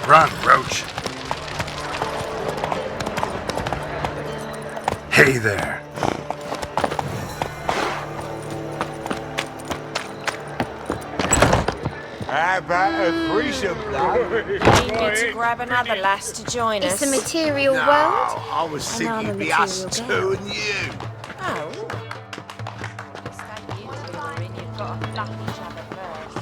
Run, Roach. Hey there. How about a threesome, love? We need to grab another lass to join us. It's a material No, world. I was And thinking I'm a it'd be us material two girl. and you. Oh. Stand you two are in, you've got to fluff each other first.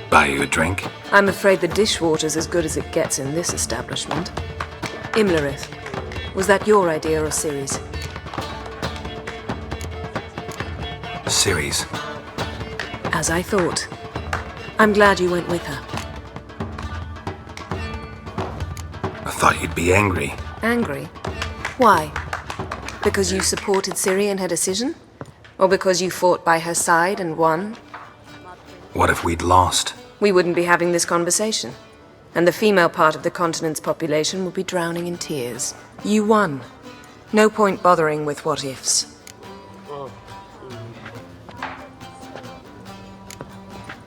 Buy you a drink? I'm afraid the dishwater's as good as it gets in this establishment. Imlerith, was that your idea or Ciri's? Ciri's. As I thought. I'm glad you went with her. I thought you'd be angry. Angry? Why? Because you supported Ciri in her decision? Or because you fought by her side and won? What if we'd lost? We wouldn't be having this conversation. And the female part of the continent's population would be drowning in tears. You won. No point bothering with what-ifs.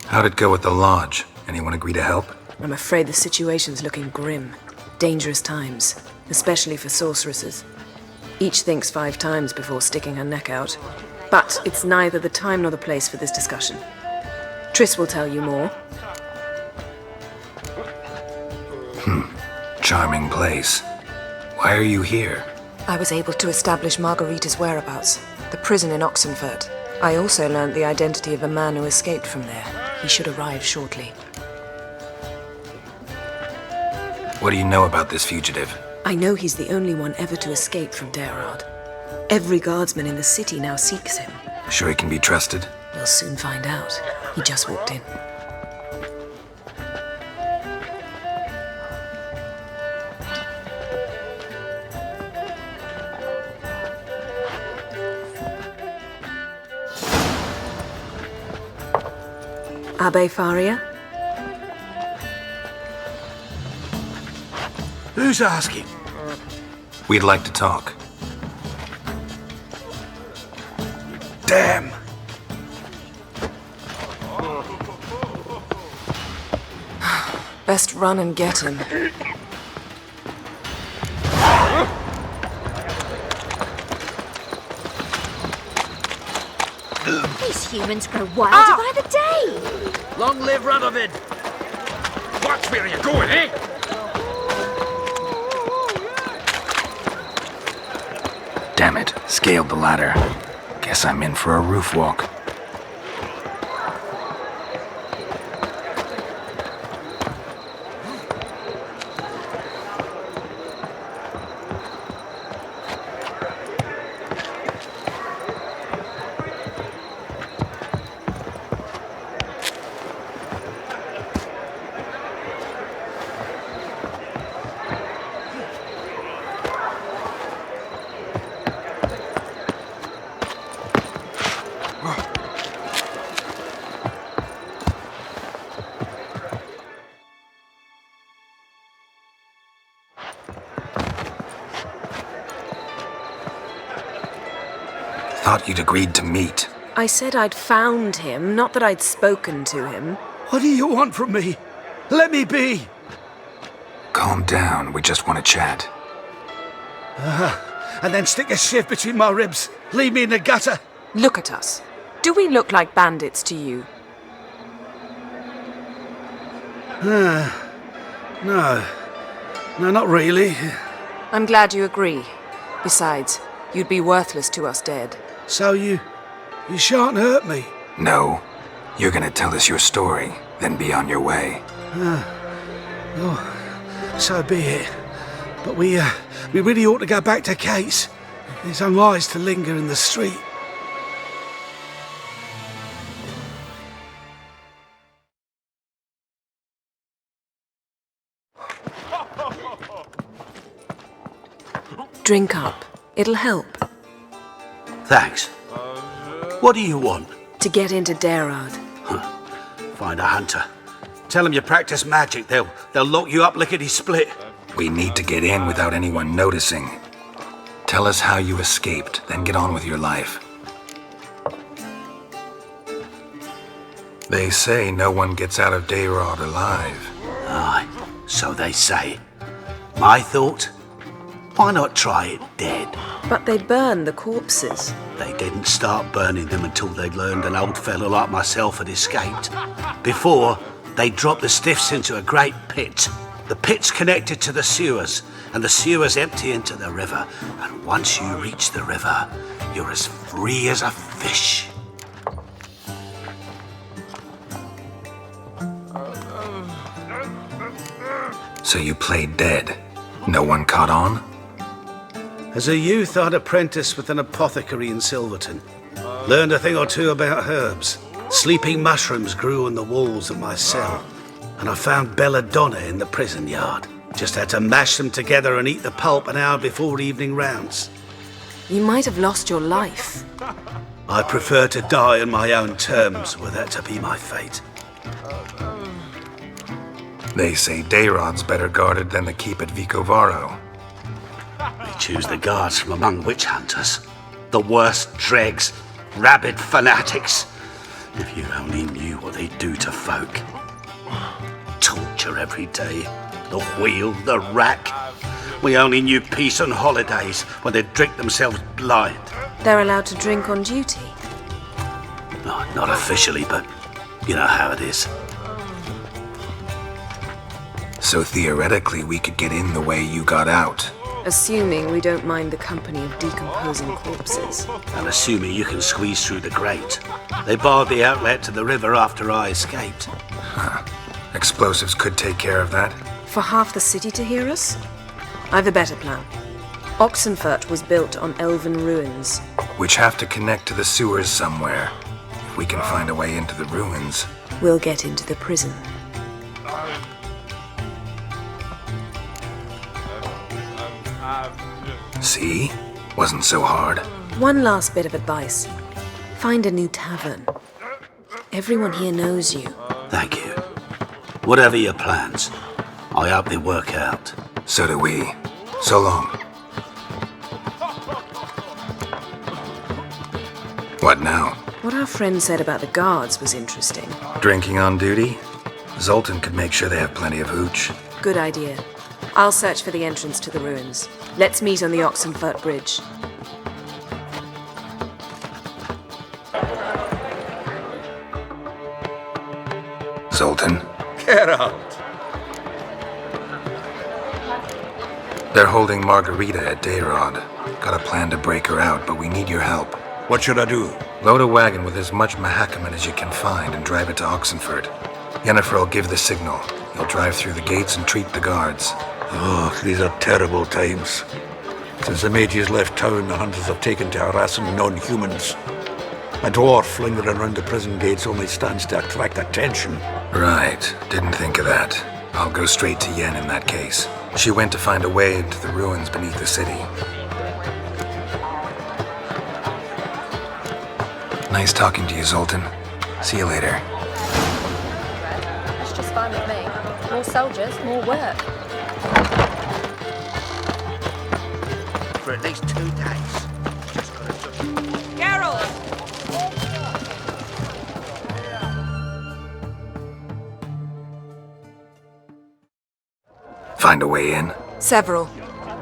How'd it go at the lodge? Anyone agree to help? I'm afraid the situation's looking grim. Dangerous times, especially for sorceresses. Each thinks 5 times before sticking her neck out. But it's neither the time nor the place for this discussion. Triss will tell you more. Charming place. Why are you here? I was able to establish Margarita's whereabouts, the prison in Oxenfurt. I also learned the identity of a man who escaped from there. He should arrive shortly. What do you know about this fugitive? I know he's the only one ever to escape from Daerard. Every guardsman in the city now seeks him. Sure he can be trusted? We'll soon find out. He just walked in. Abbe Faria? Who's asking? We'd like to talk. Damn. Best run and get him. These humans grow wilder by the day. Long live Radovid! Watch where you're going, eh? Damn it, scaled the ladder. Guess I'm in for a roof walk. Thought you'd agreed to meet. I said I'd found him, not that I'd spoken to him. What do you want from me? Let me be. Calm down, we just want to chat. And then stick a shiv between my ribs. Leave me in the gutter. Look at us. Do we look like bandits to you? No. No, not really. I'm glad you agree. Besides, you'd be worthless to us dead. So you shan't hurt me. No. You're gonna tell us your story, then be on your way. So be it. But we really ought to go back to Kate's. It's unwise to linger in the street. Drink up. It'll help. Thanks. What do you want? To get into Dayrard. Find a hunter. Tell them you practice magic. They'll lock you up lickety-split. We need to get in without anyone noticing. Tell us how you escaped, then get on with your life. They say no one gets out of Dayrard alive. Aye, so they say. My thought? Why not try it dead? But they burn the corpses. They didn't start burning them until they'd learned an old fellow like myself had escaped. Before, they dropped the stiffs into a great pit. The pit's connected to the sewers, and the sewers empty into the river. And once you reach the river, you're as free as a fish. So you played dead. No one caught on? As a youth, I'd apprenticed with an apothecary in Silverton. Learned a thing or two about herbs. Sleeping mushrooms grew on the walls of my cell. And I found belladonna in the prison yard. Just had to mash them together and eat the pulp an hour before evening rounds. You might have lost your life. I prefer to die on my own terms, were that to be my fate. They say Dayrod's better guarded than the keep at Vicovaro. We choose the guards from among witch hunters. The worst dregs, rabid fanatics. If you only knew what they do to folk. Torture every day. The wheel, the rack. We only knew peace on holidays when they'd drink themselves blind. They're allowed to drink on duty. Oh, not officially, but you know how it is. So theoretically, we could get in the way you got out. Assuming we don't mind the company of decomposing corpses. And assuming you can squeeze through the grate. They barred the outlet to the river after I escaped. Explosives could take care of that. For half the city to hear us? I've a better plan. Oxenfurt was built on elven ruins. Which have to connect to the sewers somewhere. If we can find a way into the ruins. We'll get into the prison. See? Wasn't so hard. One last bit of advice. Find a new tavern. Everyone here knows you. Thank you. Whatever your plans, I hope they work out. So do we. So long. What now? What our friend said about the guards was interesting. Drinking on duty? Zoltan could make sure they have plenty of hooch. Good idea. I'll search for the entrance to the ruins. Let's meet on the Oxenfurt Bridge. Zoltan? Get out! They're holding Margarita at Dayrod. Got a plan to break her out, but we need your help. What should I do? Load a wagon with as much Mahakaman as you can find and drive it to Oxenfurt. Yennefer will give the signal. You'll drive through the gates and treat the guards. Oh, these are terrible times. Since the mages left town, the hunters have taken to harassing non-humans. A dwarf lingering around the prison gates only stands to attract attention. Right. Didn't think of that. I'll go straight to Yen in that case. She went to find a way into the ruins beneath the city. Nice talking to you, Zoltan. See you later. That's just fine with me. More soldiers, more work. For at least 2 days. Just gotta do. Geralt! Find a way in? Several.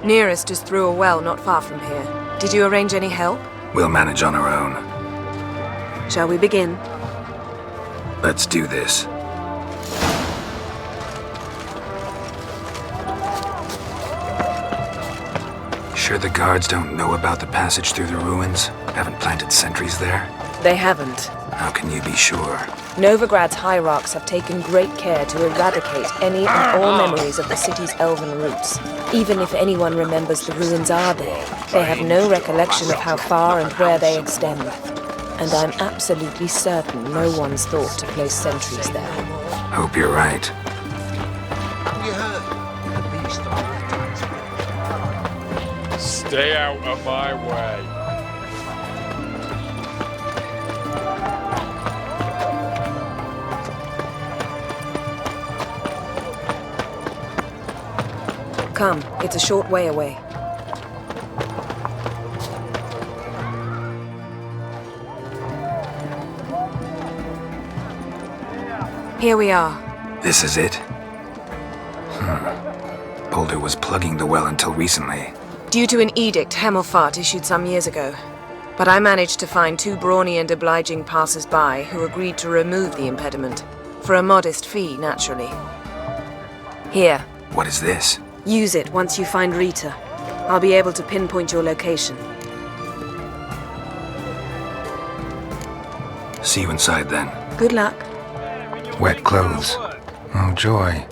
Nearest is through a well not far from here. Did you arrange any help? We'll manage on our own. Shall we begin? Let's do this. Sure the guards don't know about the passage through the ruins? Haven't planted sentries there? They haven't. How can you be sure? Novigrad's hierarchs have taken great care to eradicate any and all memories of the city's elven roots. Even if anyone remembers the ruins are there, they have no recollection of how far and where they extend. And I'm absolutely certain no one's thought to place sentries there. Hope you're right. You heard? The beast on the Stay out of my way. Come, it's a short way away. Here we are. This is it? Boulder was plugging the well until recently. Due to an edict Hemelfart issued some years ago. But I managed to find 2 brawny and obliging passers-by who agreed to remove the impediment. For a modest fee, naturally. Here, What is this? use it once you find Rita. I'll be able to pinpoint your location. See you inside then. Good luck. Wet clothes. Oh, joy.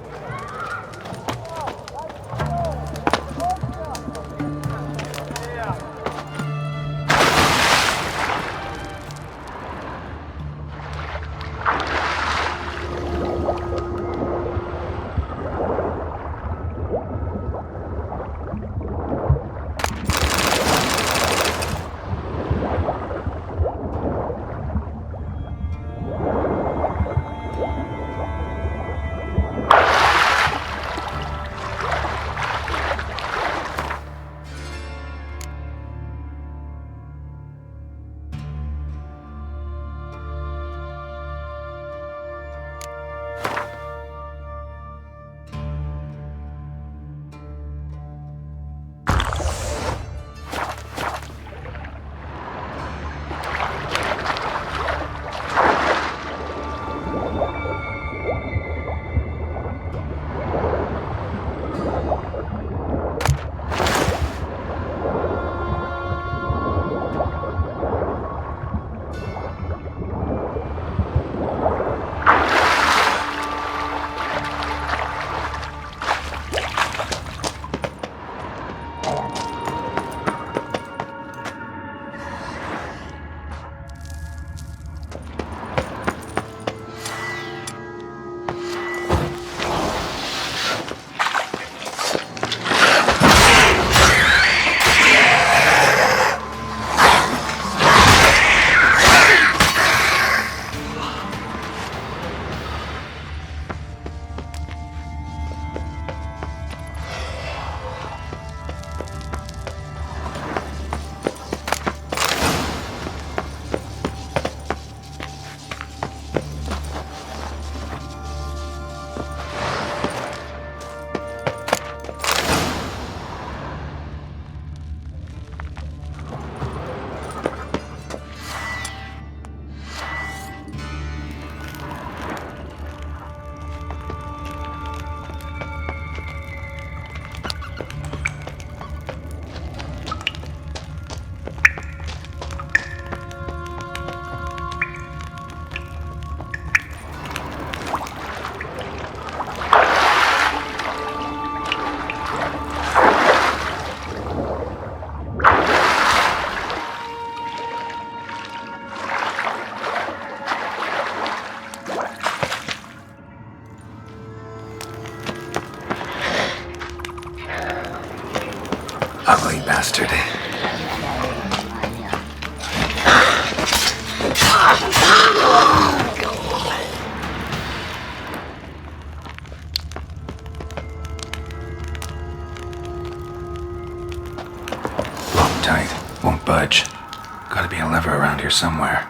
Ugly bastard. Locked tight. Won't budge. Gotta be a lever around here somewhere.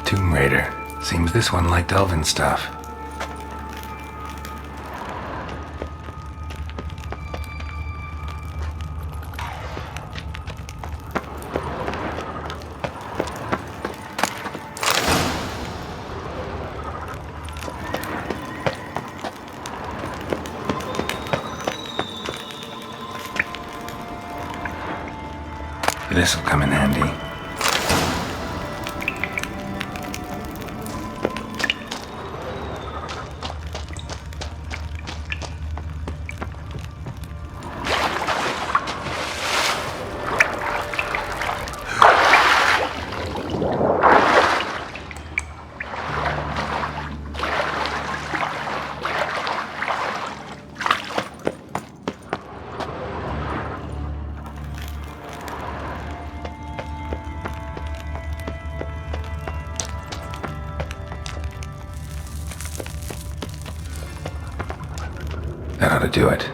Tomb Raider. Seems this one liked elven stuff. This'll come in handy. how to do it.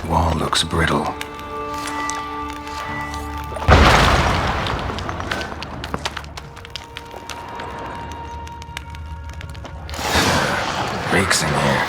Wall looks brittle. Reeks in here.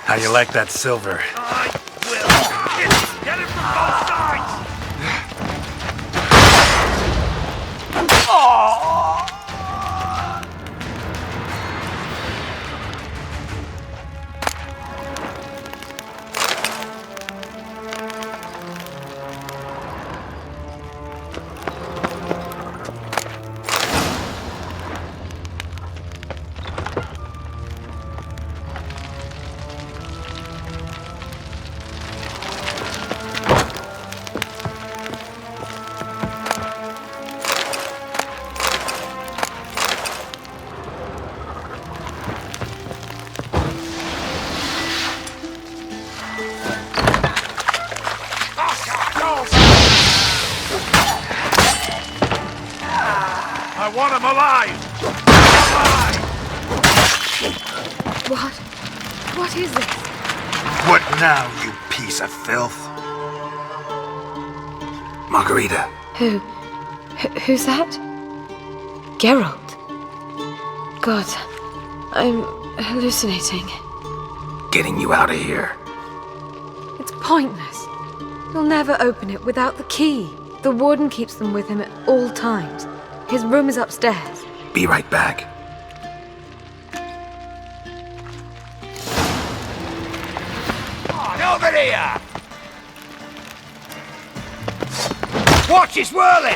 How you like that silver? I will get it from both sides! I want him alive! What? What is this? What now, you piece of filth? Margarita. Who's that? Geralt. God, I'm hallucinating. Getting you out of here. It's pointless. He'll never open it without the key. The warden keeps them with him at all times. His room is upstairs. Be right back. On over here! Watch his whirling!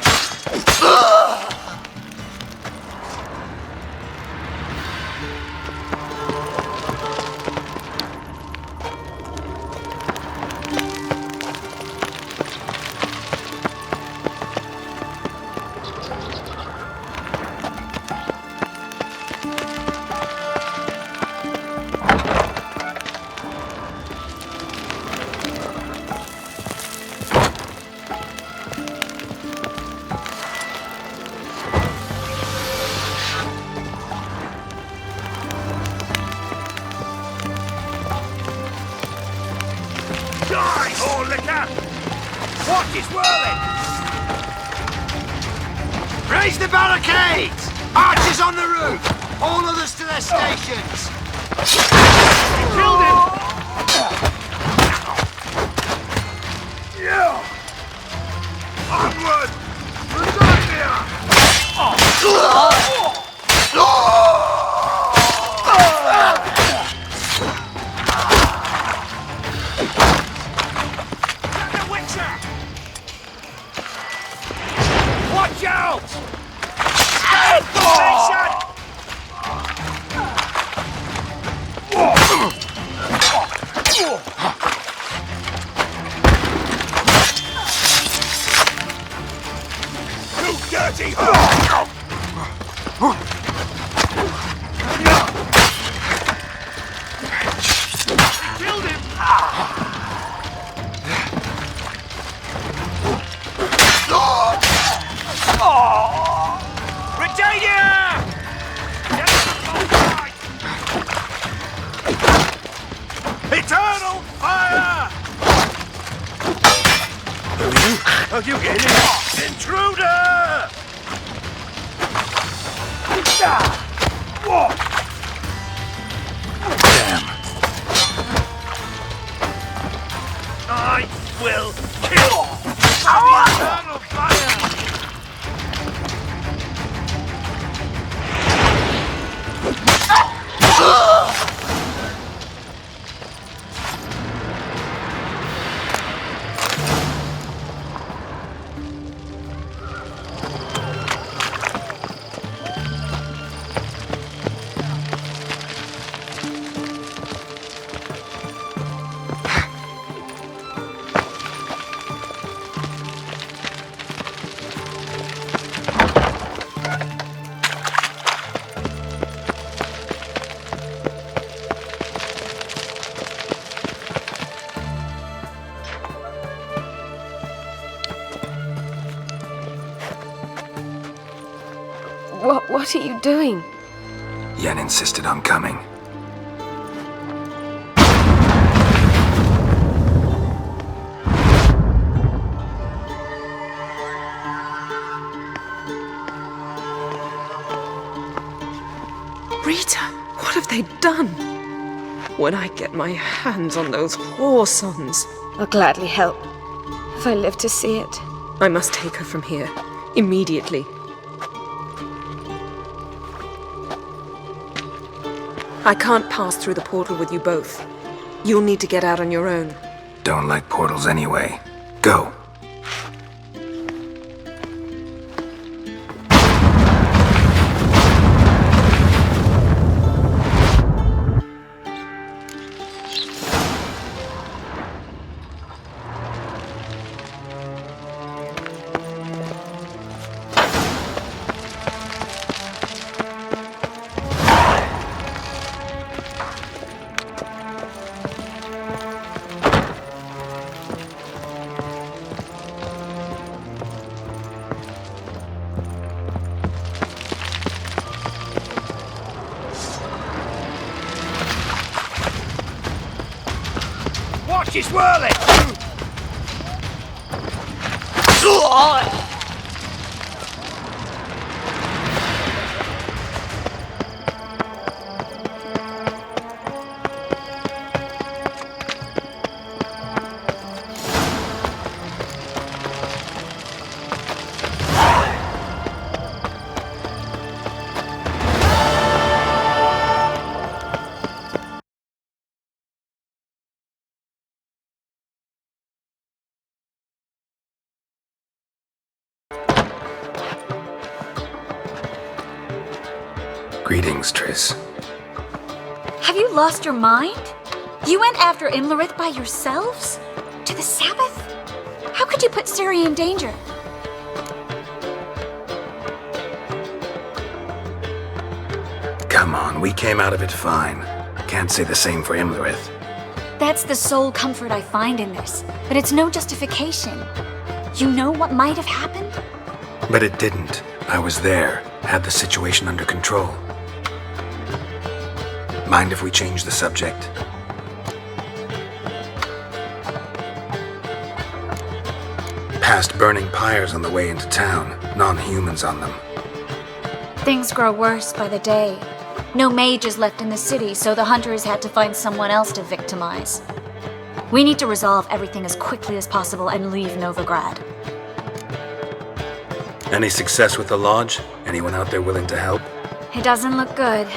Watch is whirling! Raise the barricades! Archers on the roof! All others to their stations! We killed him! Yeah! Onward! Watch out! Stand formation! You dirty hole! Killed him! Britannia! Eternal fire! Are you in it? Intruder! Damn. I will kill the eternal fire! What are you doing? Yen insisted on coming. Rita, what have they done? When I get my hands on those whoresons, I'll gladly help, if I live to see it. I must take her from here, immediately. I can't pass through the portal with you both. You'll need to get out on your own. Don't like portals anyway. Go. Watch is whirling! Greetings, Triss. Have you lost your mind? You went after Imlerith by yourselves? To the Sabbath? How could you put Ciri in danger? Come on, we came out of it fine. Can't say the same for Imlerith. That's the sole comfort I find in this, but it's no justification. You know what might have happened? But it didn't. I was there, had the situation under control. Mind if we change the subject? passed burning pyres on the way into town, non-humans on them. Things grow worse by the day. No mages left in the city, so the hunters had to find someone else to victimize. We need to resolve everything as quickly as possible and leave Novigrad. Any success with the lodge? Anyone out there willing to help? It doesn't look good.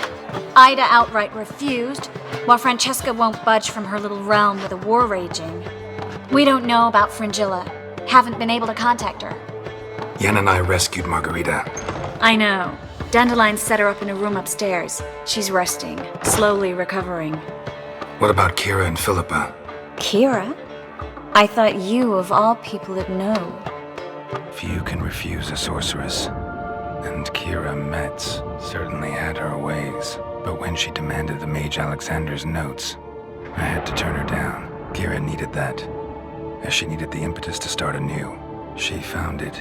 Ida outright refused, while Francesca won't budge from her little realm with a war raging. We don't know about Fringilla. Haven't been able to contact her. Yen and I rescued Margarita. I know. Dandelion set her up in a room upstairs. She's resting, slowly recovering. What about Kira and Philippa? Kira? I thought you, of all people, would know. Few can refuse a sorceress. And Kira Metz certainly had her ways. But when she demanded the Mage Alexander's notes, I had to turn her down. Kira needed that, as she needed the impetus to start anew. She found it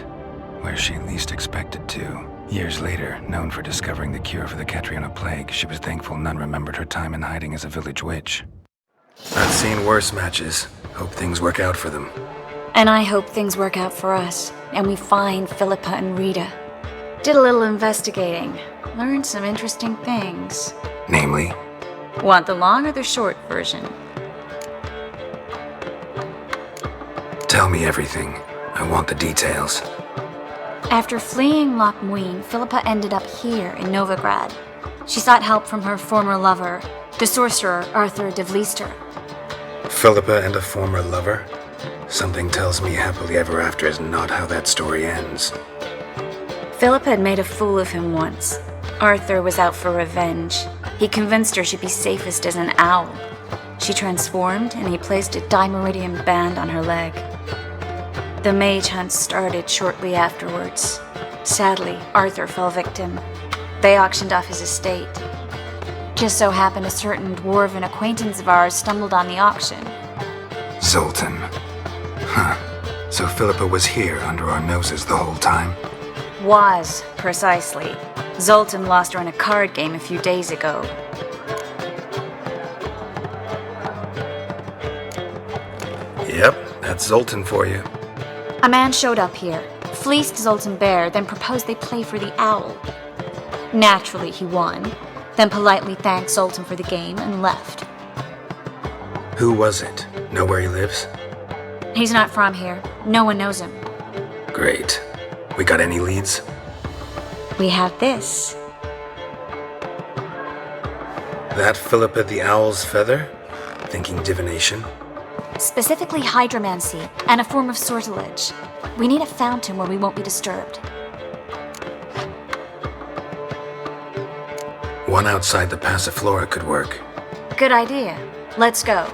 where she least expected to. Years later, known for discovering the cure for the Catriona plague, she was thankful none remembered her time in hiding as a village witch. I've seen worse matches. Hope things work out for them. And I hope things work out for us, and we find Philippa and Rita. Did a little investigating. Learned some interesting things. Namely, Want the long or the short version? tell me everything. I want the details. After fleeing Loch Muin, Philippa ended up here in Novigrad. She sought help from her former lover, the sorcerer Arthur de Vlister. Philippa and a former lover? Something tells me happily ever after is not how that story ends. Philippa had made a fool of him once. Arthur was out for revenge. He convinced her she'd be safest as an owl. She transformed, and he placed a Dimeridian band on her leg. The mage hunt started shortly afterwards. Sadly, Arthur fell victim. They auctioned off his estate. Just so happened a certain dwarven acquaintance of ours stumbled on the auction. Zoltan. Huh. So Philippa was here under our noses the whole time? Was, precisely. Zoltan lost her in a card game a few days ago. Yep, that's Zoltan for you. A man showed up here, fleeced Zoltan bare, then proposed they play for the owl. Naturally, he won, then politely thanked Zoltan for the game and left. Who was it? Know where he lives? He's not from here. No one knows him. Great. We got any leads? We have this. That Philippa the Owl's feather? Thinking divination? Specifically hydromancy and a form of sortilege. We need a fountain where we won't be disturbed. One outside the Passiflora could work. Good idea. Let's go.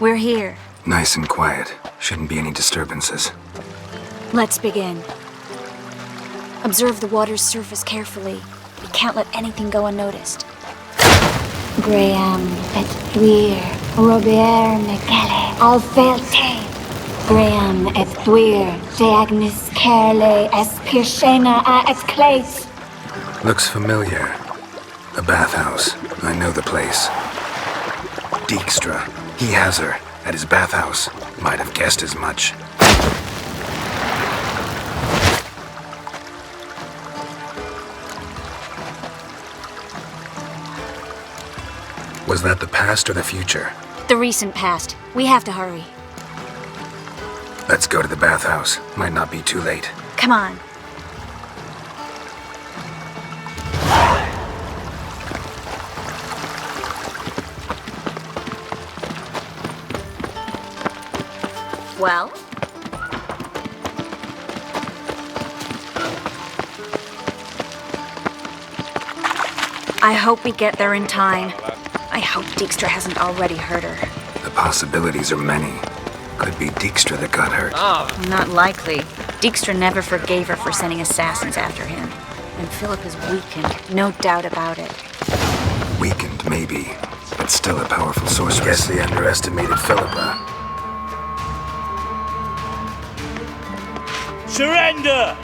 We're here. Nice and quiet. Shouldn't be any disturbances. Let's begin. Observe the water's surface carefully. We can't let anything go unnoticed. Graham et thuir, Robert Mekele, Alfelte. Graham et thuir, Deagnis Kerle, es Pirshena a et Clace. Looks familiar. The bathhouse. I know the place. Dijkstra. He has her. At his bathhouse. Might have guessed as much. Was that the past or the future? The recent past. We have to hurry. Let's go to the bathhouse. Might not be too late. Come on. Well? I hope we get there in time. I hope Dijkstra hasn't already hurt her. The possibilities are many. Could be Dijkstra that got hurt. Not likely. Dijkstra never forgave her for sending assassins after him. And Philip is weakened, no doubt about it. Weak Maybe, but still a powerful sorceress. Guess they underestimated Philippa. Surrender!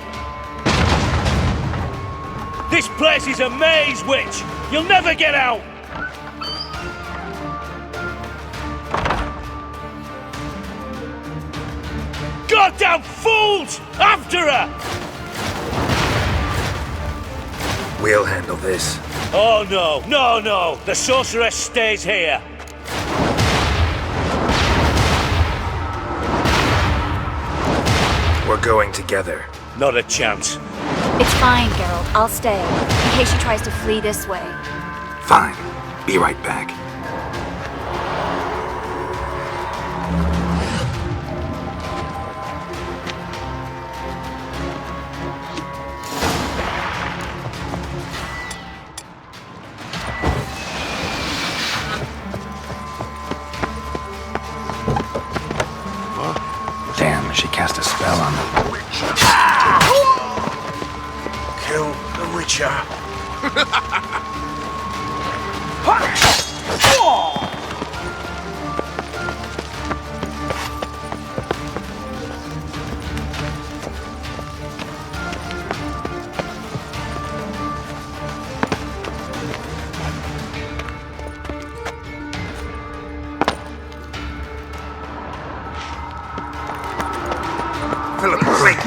This place is a maze, witch! You'll never get out! Goddamn fools! After her! We'll handle this. Oh no! The sorceress stays here! We're going together. Not a chance. It's fine, Geralt. I'll stay, in case she tries to flee this way. Fine. Be right back. Damn, she cast a spell on them. Kill the Witcher. Philippa, wait!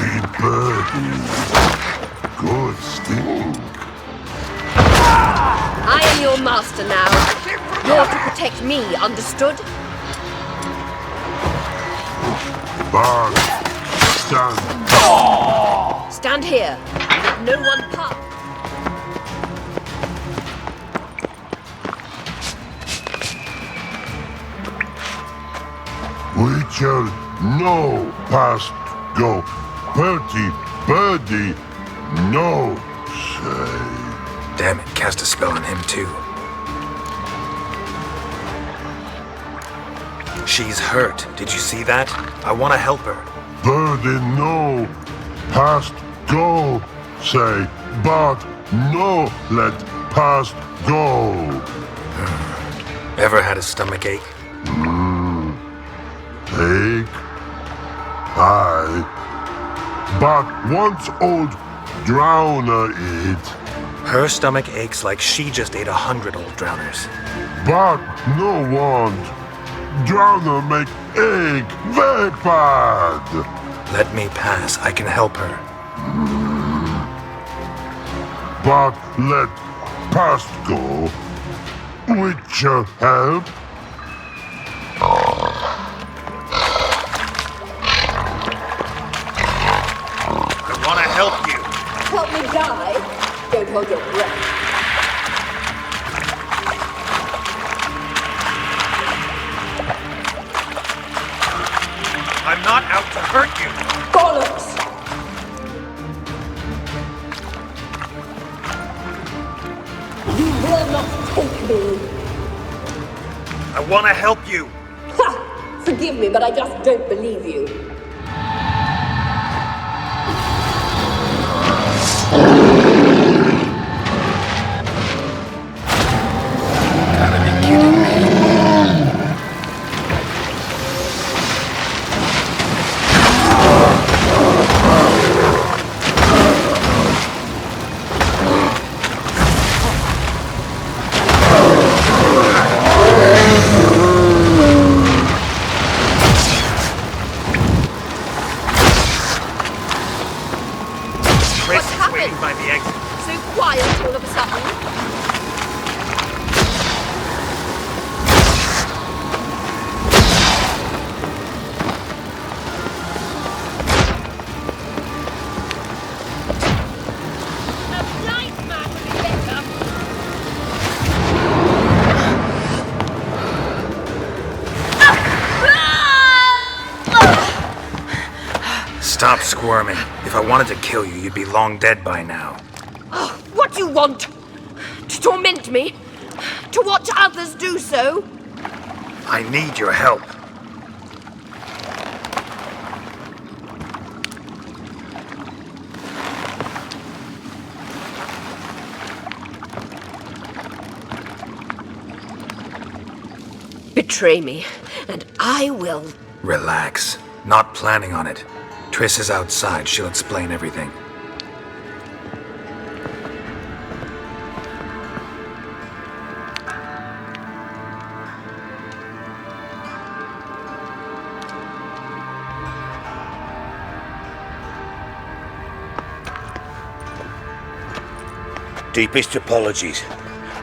Good sting. I am your master now. You're to protect me, understood? Bard, stand. Stand here. Let no one pass. Witcher, no past go. Bertie, birdie, no say. Damn it, cast a spell on him too. She's hurt. Did you see that? I want to help her. Birdie, no past go say. But no let past go. Ever had a stomach ache? Ache? Aye. But once old drowner eat. Her stomach aches like she just ate 100 old drowners. But no want. Drowner make egg very bad. Let me pass. I can help her. But let past go. Witcher help. I want to help you. Help me die. Don't hold your breath. I'm not out to hurt you. Bollocks! You will not take me. I want to help you. Ha! Forgive me, but I just don't believe you. Gotta be kidding me. Chris What's is happened? waiting by the exit. So quiet all of a sudden. A blind man would be better. Stop squirming. If I wanted to kill you, you'd be long dead by now. What do you want? To torment me? To watch others do so? I need your help. betray me, and I will. Relax. Not planning on it. Triss is outside. She'll explain everything. Deepest apologies,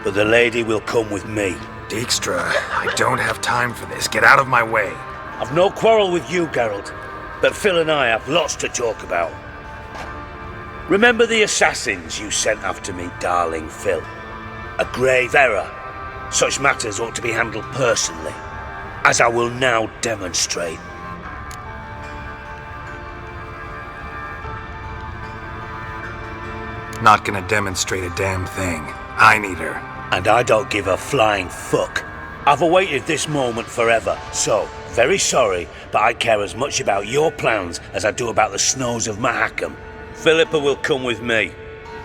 but the lady will come with me. Dijkstra, I don't have time for this. Get out of my way. I've no quarrel with you, Geralt, but Phil and I have lots to talk about. Remember the assassins you sent after me, darling Phil? A grave error. Such matters ought to be handled personally, as I will now demonstrate. Not gonna demonstrate a damn thing. I need her. And I don't give a flying fuck. I've awaited this moment forever, so, very sorry, but I care as much about your plans as I do about the snows of Mahakam. Philippa will come with me,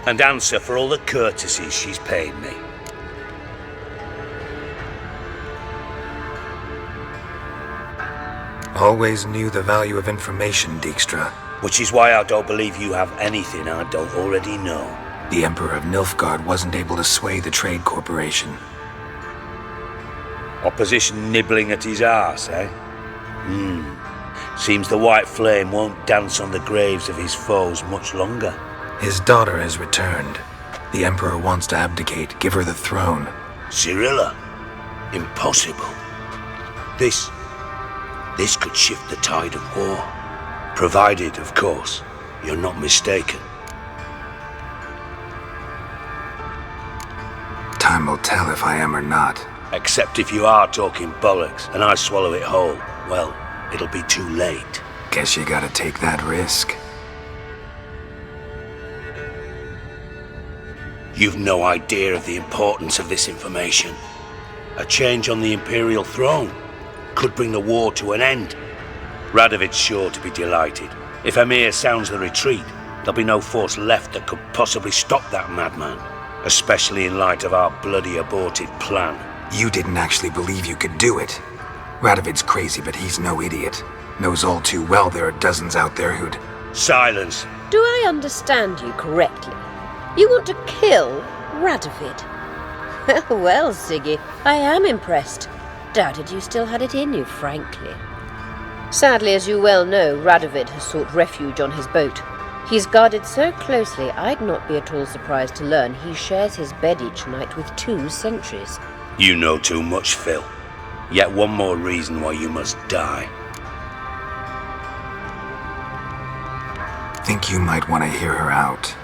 and answer for all the courtesies she's paid me. Always knew the value of information, Dijkstra. Which is why I don't believe you have anything I don't already know. The Emperor of Nilfgaard wasn't able to sway the Trade Corporation. Opposition nibbling at his arse, eh? Seems the White Flame won't dance on the graves of his foes much longer. His daughter has returned. The Emperor wants to abdicate, give her the throne. Cirilla? Impossible. This could shift the tide of war. Provided, of course, you're not mistaken. Time will tell if I am or not. Except if you are talking bollocks and I swallow it whole, well, it'll be too late. Guess you gotta take that risk. You've no idea of the importance of this information. A change on the Imperial throne could bring the war to an end. Radovid's sure to be delighted. If Emhyr sounds the retreat, there'll be no force left that could possibly stop that madman. Especially in light of our bloody aborted plan. You didn't actually believe you could do it. Radovid's crazy, but he's no idiot. Knows all too well there are dozens out there who'd... Silence! Do I understand you correctly? You want to kill Radovid? Well, Siggy, I am impressed. Doubted you still had it in you, frankly. Sadly, as you well know, Radovid has sought refuge on his boat. He's guarded so closely, I'd not be at all surprised to learn he shares his bed each night with 2 sentries. You know too much, Phil. Yet one more reason why you must die. Think you might want to hear her out.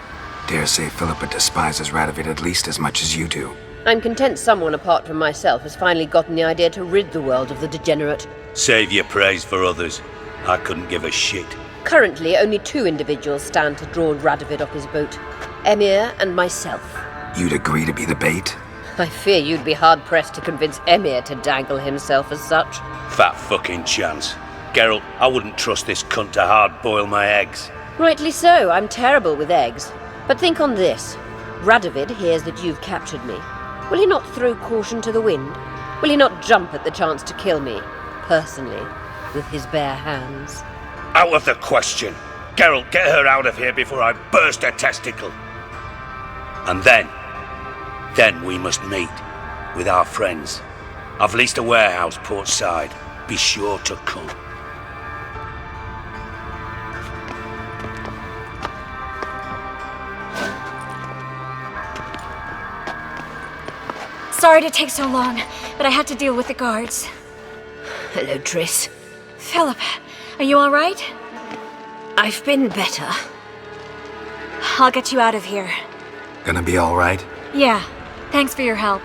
Dare say Philippa despises Radovid at least as much as you do. I'm content someone apart from myself has finally gotten the idea to rid the world of the degenerate. Save your praise for others. I couldn't give a shit. Currently, only 2 individuals stand to draw Radovid off his boat. Emhyr and myself. You'd agree to be the bait? I fear you'd be hard-pressed to convince Emhyr to dangle himself as such. Fat fucking chance. Geralt, I wouldn't trust this cunt to hard-boil my eggs. Rightly so, I'm terrible with eggs. But think on this. Radovid hears that you've captured me. Will he not throw caution to the wind? Will he not jump at the chance to kill me, personally, with his bare hands? Out of the question. Geralt, get her out of here before I burst her testicle. And then we must meet with our friends. I've leased a warehouse port side. Be sure to come. Sorry to take so long, but I had to deal with the guards. Hello, Triss. Philip, are you all right? I've been better. I'll get you out of here. Gonna be all right? Yeah, thanks for your help.